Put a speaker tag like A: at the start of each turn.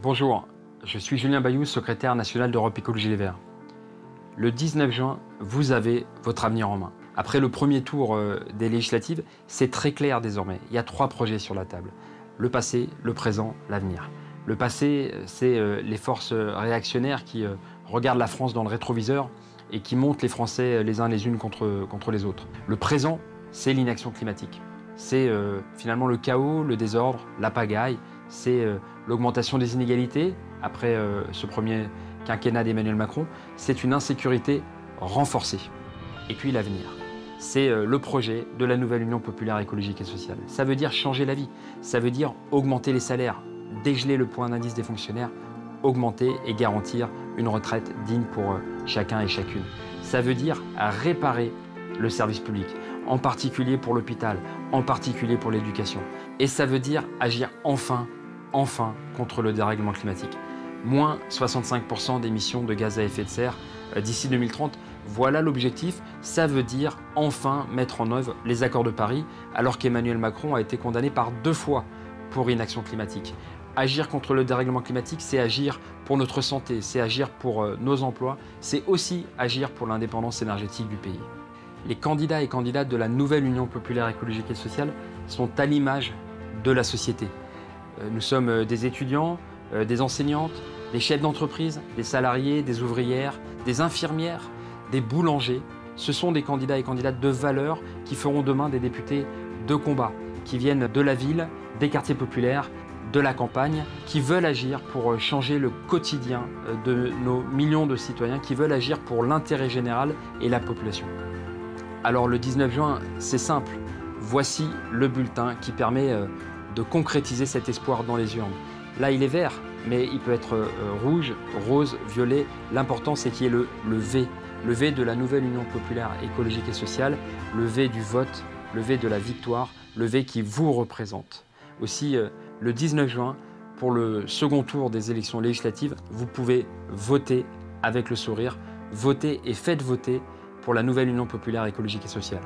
A: Bonjour, je suis Julien Bayou, secrétaire national d'Europe Écologie Les Verts. Le 19 juin, vous avez votre avenir en main. Après le premier tour des législatives, c'est très clair désormais. Il y a 3 projets sur la table. Le passé, le présent, l'avenir. Le passé, c'est les forces réactionnaires qui regardent la France dans le rétroviseur et qui montent les Français les uns les unes contre les autres. Le présent, c'est l'inaction climatique. C'est finalement le chaos, le désordre, la pagaille. C'est l'augmentation des inégalités après ce premier quinquennat d'Emmanuel Macron. C'est une insécurité renforcée. Et puis l'avenir, c'est le projet de la nouvelle Union populaire écologique et sociale. Ça veut dire changer la vie, ça veut dire augmenter les salaires, dégeler le point d'indice des fonctionnaires, augmenter et garantir une retraite digne pour chacun et chacune. Ça veut dire réparer le service public, en particulier pour l'hôpital, en particulier pour l'éducation. Et ça veut dire agir enfin contre le dérèglement climatique. Moins 65% d'émissions de gaz à effet de serre d'ici 2030. Voilà l'objectif. Ça veut dire enfin mettre en œuvre les accords de Paris, alors qu'Emmanuel Macron a été condamné par 2 fois pour inaction climatique. Agir contre le dérèglement climatique, c'est agir pour notre santé, c'est agir pour nos emplois, c'est aussi agir pour l'indépendance énergétique du pays. Les candidats et candidates de la nouvelle Union populaire écologique et sociale sont à l'image de la société. Nous sommes des étudiants, des enseignantes, des chefs d'entreprise, des salariés, des ouvrières, des infirmières, des boulangers. Ce sont des candidats et candidates de valeur qui feront demain des députés de combat, qui viennent de la ville, des quartiers populaires, de la campagne, qui veulent agir pour changer le quotidien de nos millions de citoyens, qui veulent agir pour l'intérêt général et la population. Alors le 19 juin, c'est simple. Voici le bulletin qui permet de concrétiser cet espoir dans les urnes. Là, il est vert, mais il peut être rouge, rose, violet. L'important, c'est qu'il y ait le V. Le V de la nouvelle Union populaire écologique et sociale, le V du vote, le V de la victoire, le V qui vous représente. Aussi, le 19 juin, pour le second tour des élections législatives, vous pouvez voter avec le sourire. Votez et faites voter pour la nouvelle Union populaire écologique et sociale.